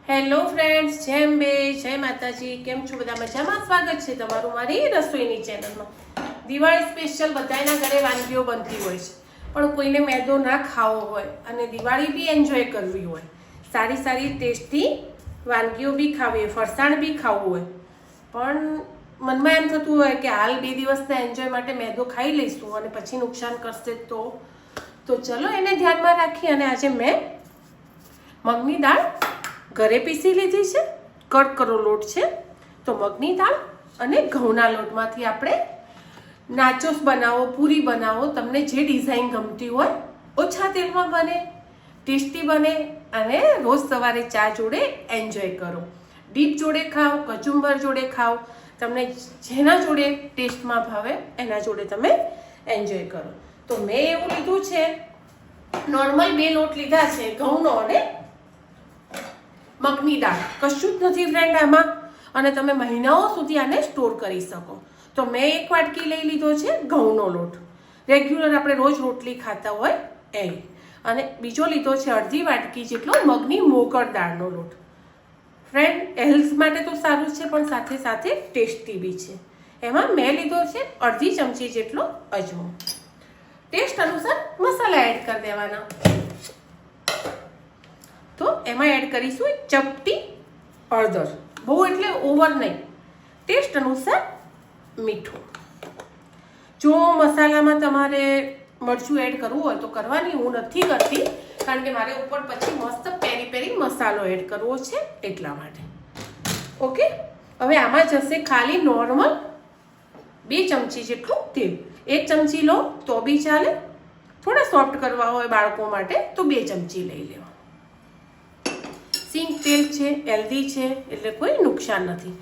Hello friends, જય અંબે, જય માતાજી. કેમ છો બધા? મજામાં? સ્વાગત છે તમારું મારી રસોઈની ચેનલમાં. દિવાળી સ્પેશિયલ બધાના ઘરે વાનગીઓ બનતી હોય છે, પણ કોઈને મેદો ના ખાવો હોય અને દિવાળી બી એન્જોય કરવી હોય, સારી સારી ટેસ્ટી વાનગીઓ બી ખાવી હોય, ફરસાણ બી ખાવું હોય, પણ મનમાં એમ થતું હોય કે હાલ 2 દિવસના એન્જોય માટે મેદો ખાઈ લઈશું અને પછી નુકસાન કરશે તો ચલો એને ધ્યાનમાં રાખી અને આજે મેં મગની દાળ ઘરે પીસી લીધી છે. કડકરો લોટ છે, તો મગની દાળ અને ઘઉંના લોટમાંથી આપણે નાચોસ બનાવો, પૂરી બનાવો, તમને જે ડિઝાઇન ગમતી હોય, ઓછા તેલમાં બને, ટેસ્ટી બને અને રોજ સવારે ચા જોડે એન્જોય કરો. ડીપ જોડે ખાઓ, કચુંબર જોડે ખાઓ, તમને જેના જોડે ટેસ્ટમાં ભાવે એના જોડે તમે એન્જોય કરો. તો મેં એવું લીધું છે, નોર્મલ 2 લોટ લીધા છે, ઘઉંનો અને મગની દાળ. કશું જ નથી ફ્રેન્ડ આમાં, અને તમે મહિનાઓ સુધી આને સ્ટોર કરી શકો. તો મેં 1 વાટકી લઈ લીધો છે ઘઉંનો લોટ, રેગ્યુલર આપણે રોજ રોટલી ખાતા હોય એ, અને બીજો લીધો છે અડધી વાટકી જેટલો મગની મોગર દાળનો લોટ. ફ્રેન્ડ હેલ્થ માટે તો સારું છે, પણ સાથે સાથે ટેસ્ટી બી છે. એમાં મેં લીધો છે અડધી ચમચી જેટલો અજમો. ટેસ્ટ અનુસાર મસાલા એડ કરી દેવાના. તો એમાં એડ કરીશું ચપટી હળદર, બહુ એટલે ઓવર નહીં, ટેસ્ટ અનુસાર મીઠું. જો મસાલામાં તમારે મરચું એડ કરવું હોય તો કરવાની, હું નથી કરતી કારણ કે મારે ઉપર પછી મસ્ત પેરી પેરી મસાલો એડ કરવો છે એટલા માટે. ઓકે, હવે આમાં જશે ખાલી નોર્મલ 2 ચમચી જેટલું તેલ. 1 ચમચી લો તો બી ચાલે, થોડા સોફ્ટ કરવા હોય બાળકો માટે તો 2 ચમચી લઈ લેવા. સિંગ તેલ છે, હેલ્ધી છે, એટલે કોઈ નુકસાન નથી.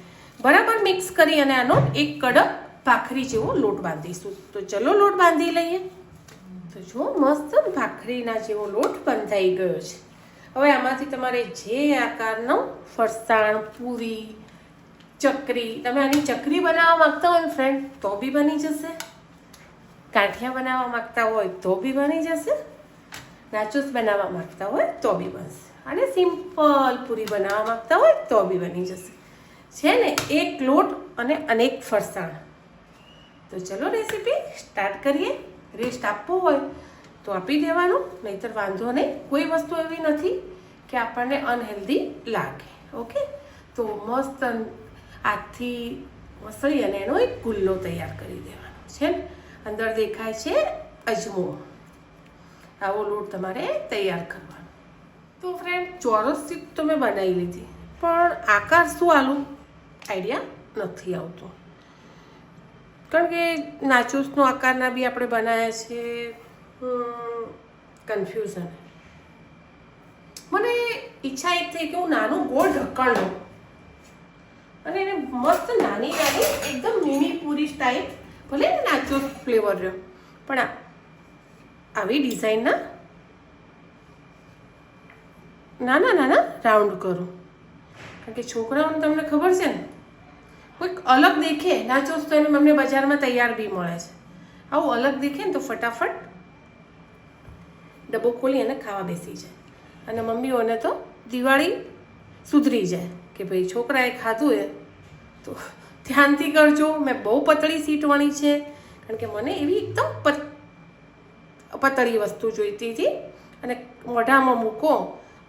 બરાબર મિક્સ કરી અને આનો એક કડક ભાખરી જેવો લોટ બાંધીશું. તો ચલો લોટ બાંધી લઈએ. તો જો મસ્ત ભાખરીના જેવો લોટ બંધાઈ ગયો છે. હવે આમાંથી તમારે જે આકારનો ફરસાણ, પૂરી, ચકરી, તમે આની ચકરી બનાવવા માંગતા હોય ફ્રેન્ડ તો બી બની જશે, ગાંઠિયા બનાવવા માંગતા હોય તો બી બની જશે, નાચોસ બનાવવા માંગતા હોય તો બી બનશે, અને સિમ્પલ પૂરી બનાવવા માંગતા હોય તો બી બની જશે. છે ને એક લોટ અને અનેક ફરસાણ. તો ચલો રેસીપી સ્ટાર્ટ કરીએ. રેસ્ટ આપવો હોય તો આપી દેવાનું, નહીંતર વાંધો નહીં. કોઈ વસ્તુ એવી નથી કે આપણને અનહેલ્ધી લાગે. ઓકે, તો મસ્ત હાથથી મસળી અને એનો એક ગુલ્લો તૈયાર કરી દેવાનો છે. અંદર દેખાય છે અજમો. આવો લોટ તમારે તૈયાર કરવાનો. તો ફ્રેન્ડ ચોરસ સીટ તો મેં બનાવી લીધી, પણ આકાર શું આલું આઈડિયા નથી આવતો, કારણ કે નાચોસનો આકારના બી આપણે બનાવ્યા છે. કન્ફ્યુઝન. મને ઈચ્છા એક થઈ કે હું નાનું ગોળ ઢક્કણ લઉં અને એને મસ્ત નાની નાની એકદમ મિની પૂરી સ્ટાઇલ, ભલે ને નાચોસ ફ્લેવર રહ્યો, પણ આવી ડિઝાઇનના નાના નાના રાઉન્ડ કરું. કારણ કે છોકરાઓને તમને ખબર છે ને, કોઈક અલગ દેખે નાચોસ તો એને અમને બજારમાં તૈયાર બી મળે છે. આવું અલગ દેખે ને તો ફટાફટ ડબ્બો ખોલી અને ખાવા બેસી જાય, અને મમ્મીઓને તો દિવાળી સુધરી જાય કે ભાઈ છોકરાએ ખાધું એ તો ધ્યાનથી કરજો. મેં બહુ પતળી સીટ વણી છે, કારણ કે મને એવી એકદમ પતળી વસ્તુ જોઈતી હતી, અને મોઢામાં મૂકો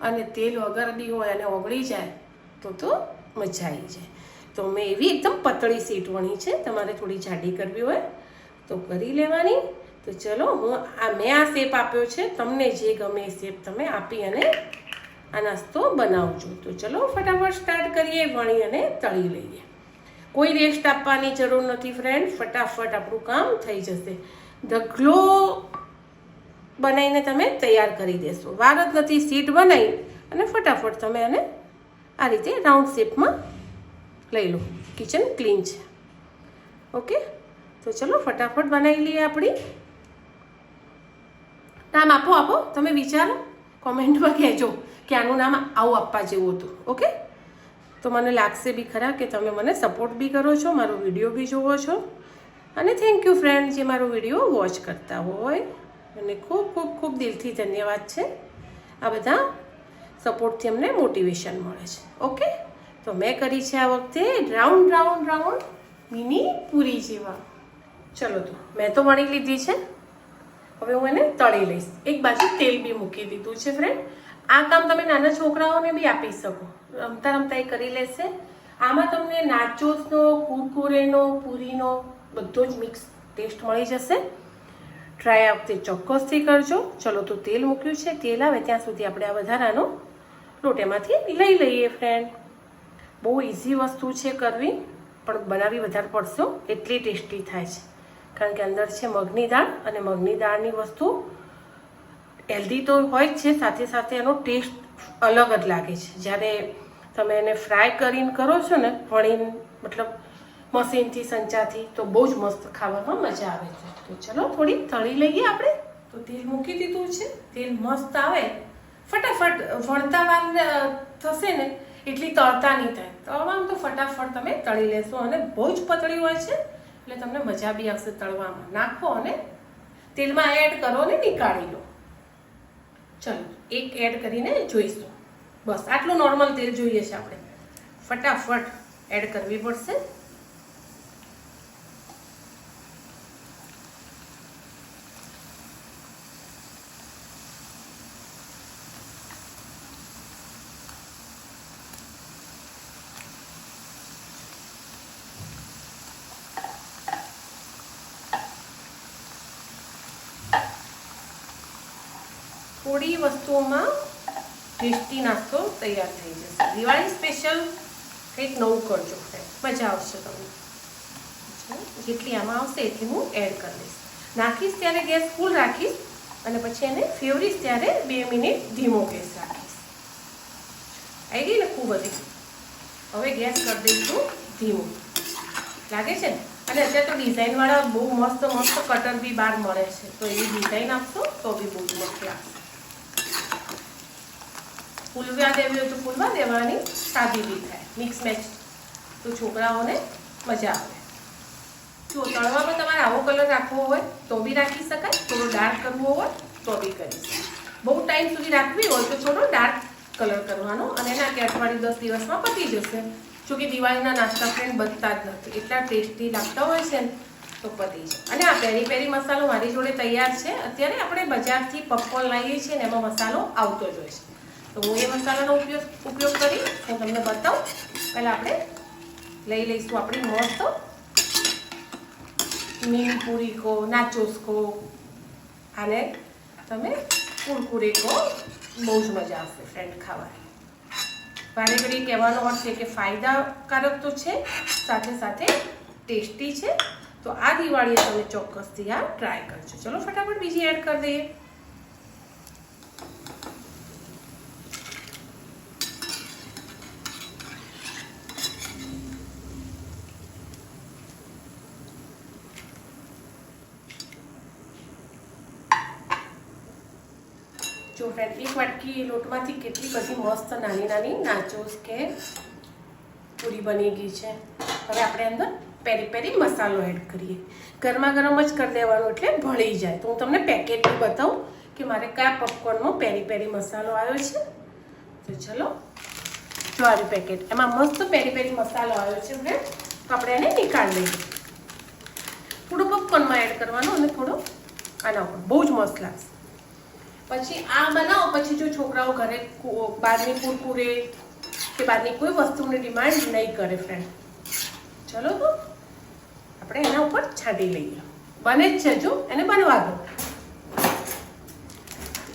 અને તેલ વગર બી હોય અને ઓગળી જાય તો મજા આવી જાય. તો મેં એવી એકદમ પતળી સીટ વણી છે. તમારે થોડી જાડી કરવી હોય તો કરી લેવાની. તો ચલો મેં આ શેપ આપ્યો છે, તમને જે ગમે એ શેપ તમે આપી અને આ નાસ્તો બનાવજો. તો ચલો ફટાફટ સ્ટાર્ટ કરીએ, વણી અને તળી લઈએ. કોઈ રેસ્ટ આપવાની જરૂર નથી ફ્રેન્ડ, ફટાફટ આપણું કામ થઈ જશે. ઢગલો બનાવીને તમે તૈયાર કરી દેશો. વાર જ નથી, સીટ બનાવી અને ફટાફટ તમે આને આ રીતે રાઉન્ડ શેપમાં લઈ લો. કિચન ક્લીન છે. ઓકે, તો ચલો ફટાફટ બનાવી લઈએ. આપણી નામ આપો તમે વિચારો, કોમેન્ટમાં કહેજો કે આનું નામ આવું આપવા જેવું હતું. ઓકે, તો મને લાગશે બી ખરા કે તમે મને સપોર્ટ બી કરો છો, મારો વિડીયો બી જોવો છો, અને થેન્ક યુ ફ્રેન્ડ જે મારો વિડીયો વોચ કરતા હોય, અને ખૂબ ખૂબ ખૂબ દિલથી ધન્યવાદ છે. આ બધા સપોર્ટથી અમને મોટિવેશન મળે છે. ઓકે, તો મેં કરી છે આ વખતે રાઉન્ડ રાઉન્ડ રાઉન્ડ મિની પૂરી જેવા. ચલો તો મેં તો વણી લીધી છે. હવે હું એને તળી લઈશ. એક બાજુ તેલ બી મૂકી દીધું છે ફ્રેન્ડ. આ કામ તમે નાના છોકરાઓને બી આપી શકો, રમતા રમતા એ કરી લેશે. આમાં તમને નાચોસનો, કુરકુરેનો, પૂરીનો બધો જ મિક્સ ટેસ્ટ મળી જશે. ટ્રાય આ વખતે ચોક્કસથી કરજો. ચલો તો તેલ મૂક્યું છે, તેલ આવે ત્યાં સુધી આપણે આ વધારાનો લોટ એમાંથી લઈ લઈએ ફ્રેન્ડ. બહુ ઇઝી વસ્તુ છે કરવી, પણ બનાવવી વધારે પડશે, એટલી ટેસ્ટી થાય છે. કારણ કે અંદર છે મગની દાળ, અને મગની દાળની વસ્તુ હેલ્ધી તો હોય જ છે, સાથે સાથે એનો ટેસ્ટ અલગ જ લાગે છે. જ્યારે તમે એને ફ્રાય કરીને કરો છો ને, વણીને મતલબ મશીનથી, સંચાથી, તો બહુ જ મસ્ત ખાવામાં મજા આવે છે. તો ચલો થોડી તળી લઈએ આપણે. તો તેલ મૂકી દીધું છે. તેલ મસ્ત આવે, ફટાફટ વણતા વાર થશે ને એટલી તળતા નહીં થાય. તળવામાં તો ફટાફટ તમે તળી લેશો, અને બહુ જ પતળી હોય છે એટલે તમને મજા બી આવશે તળવામાં. નાખો અને તેલમાં એડ કરો અને નીકાળી લો. ચલો એક એડ કરીને જોઈશું. બસ આટલું નોર્મલ તેલ જોઈએ છે આપણે. ફટાફટ એડ કરવી પડશે. થોડી વસ્તુઓમાં ટેસ્ટી નાસ્તો તૈયાર થઈ જશે. દિવાળી સ્પેશિયલ કંઈક નવું કરજો, મજા આવશે તમને. જેટલી આમાં આવશે એટલી હું એડ કરી દઈશ. નાખીશ ત્યારે ગેસ ફૂલ રાખીશ, અને પછી એને ફેવરીશ ત્યારે 2 મિનિટ ધીમો ગેસ રાખીશ. આવી ગઈ ને ખૂબ બધી. હવે ગેસ કરી દઈશું ધીમો. લાગે છે ને? અને અત્યારે તો ડિઝાઇનવાળા બહુ મસ્ત મસ્ત કટર બી બહાર મળે છે, તો એવી ડિઝાઇન આપશો તો બી બહુ મસ્ત લાગશે. ફૂલવા દેવી હોય તો ફૂલવા દેવાની, સાદી બી થાય, મિક્સ મેચ, તો છોકરાઓને મજા આવે. જો તળવામાં તમારે આવો કલર રાખવો હોય તો બી રાખી શકાય, થોડો ડાર્ક કરવો હોય તો બી કરી શકાય. બહુ ટાઈમ સુધી રાખવી હોય તો થોડો ડાર્ક કલર કરવાનો, અને ના કે અઠવાડિયું 10 દિવસમાં પતી જશે. જોકે દિવાળીના નાસ્તા ફ્રેન્ડ બનતા જ નથી, એટલા ટેસ્ટી લાગતા હોય છે ને, તો પતી જાય. અને આ પેરી પેરી મસાલો મારી જોડે તૈયાર છે. અત્યારે આપણે બજારથી પપકોર્ન લાવીએ છીએ ને એમાં મસાલો આવતો જ હોય છે, તો હું એ મસાલાનો ઉપયોગ કરી હું તમને બતાવું. પહેલાં આપણે લઈ લઈશું આપણી મસ્ત મીની પૂરી કહો, નાચોસ કહો, આને તમે કુરકુરે કહો, બહુ જ મજા આવશે ફ્રેન્ડ ખાવાની. વારે ઘડી કહેવાનો અર્થ છે કે ફાયદાકારક તો છે, સાથે સાથે ટેસ્ટી છે. તો આ દિવાળીએ તમે ચોક્કસથી આ ટ્રાય કરજો. ચલો ફટાફટ બીજી એડ કરી દઈએ. જો ફ્રેન્ડ, એક વાટકી લોટમાંથી કેટલી બધી મસ્ત નાની નાની નાચોસ કે પૂરી બની ગઈ છે. હવે આપણે અંદર પેરી પેરી મસાલો એડ કરીએ. ગરમા ગરમ જ કરી દેવાનું, એટલે ભળી જાય. તો હું તમને પેકેટ બતાવું કે મારે કયા પોપકોર્નમાં પેરી પેરી મસાલો આવ્યો છે. તો ચલો, જો આવ્યું પેકેટ, એમાં મસ્ત પેરી પેરી મસાલો આવ્યો છે ફ્રેન્ડ. તો આપણે એને નીકાળી લઈએ. થોડું પોપકોર્નમાં એડ કરવાનું, અને થોડો આના ઉપર, બહુ જ મસ્ત લાગશે. પછી આ બનાવો, પછી જો છોકરાઓ ઘરે બહારની કુરકુરે કે બહારની કોઈ વસ્તુની ડિમાન્ડ નહીં કરે ફ્રેન્ડ. ચલો તો આપણે એના ઉપર છાંટી લઈએ. બને જ છે, જો એને બનવા દો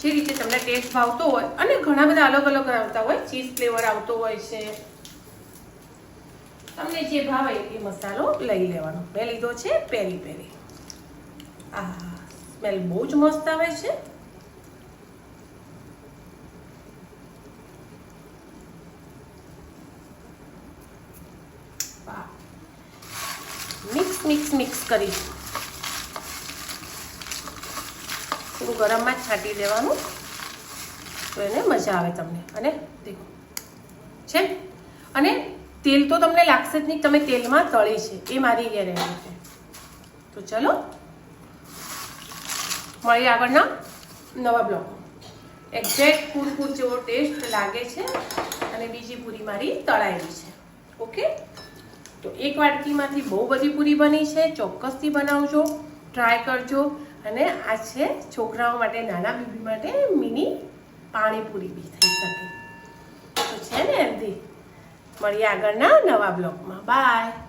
જે રીતે તમને ટેસ્ટ ભાવતો હોય. અને ઘણા બધા અલગ અલગ આવતા હોય, ચીઝ ફ્લેવર આવતો હોય છે, તમને જે ભાવે એ મસાલો લઈ લેવાનો. મેં લીધો છે પેરી પેરી. આ સ્મેલ બહુ જ મસ્ત આવે છે. મિક્સ કરીશું. થોડું ગરમમાં જ છાંટી દેવાનું, તો એને મજા આવે તમને. અને દેખો છે, અને તેલ તો તમને લાગશે જ નહીં તમે તેલમાં તળી છે, એ મારી ગેરંટી છે. તો ચલો મળીએ આગળના નવા બ્લોગમાં. એક્ઝેક્ટ કુરકુર જેવો ટેસ્ટ લાગે છે અને બીજી પૂરી મારી તળાયેલી છે. ઓકે, તો એક વાટકીમાંથી બહુ બધી પૂરી બની છે. ચોક્કસથી બનાવજો, ટ્રાય કરજો. અને આ છે છોકરાઓ માટે, નાના બેબી માટે મિની પાણીપુરી બી થઈ શકે તો છે ને હેલ્ધી. મળીએ આગળના નવા બ્લોગમાં. બાય.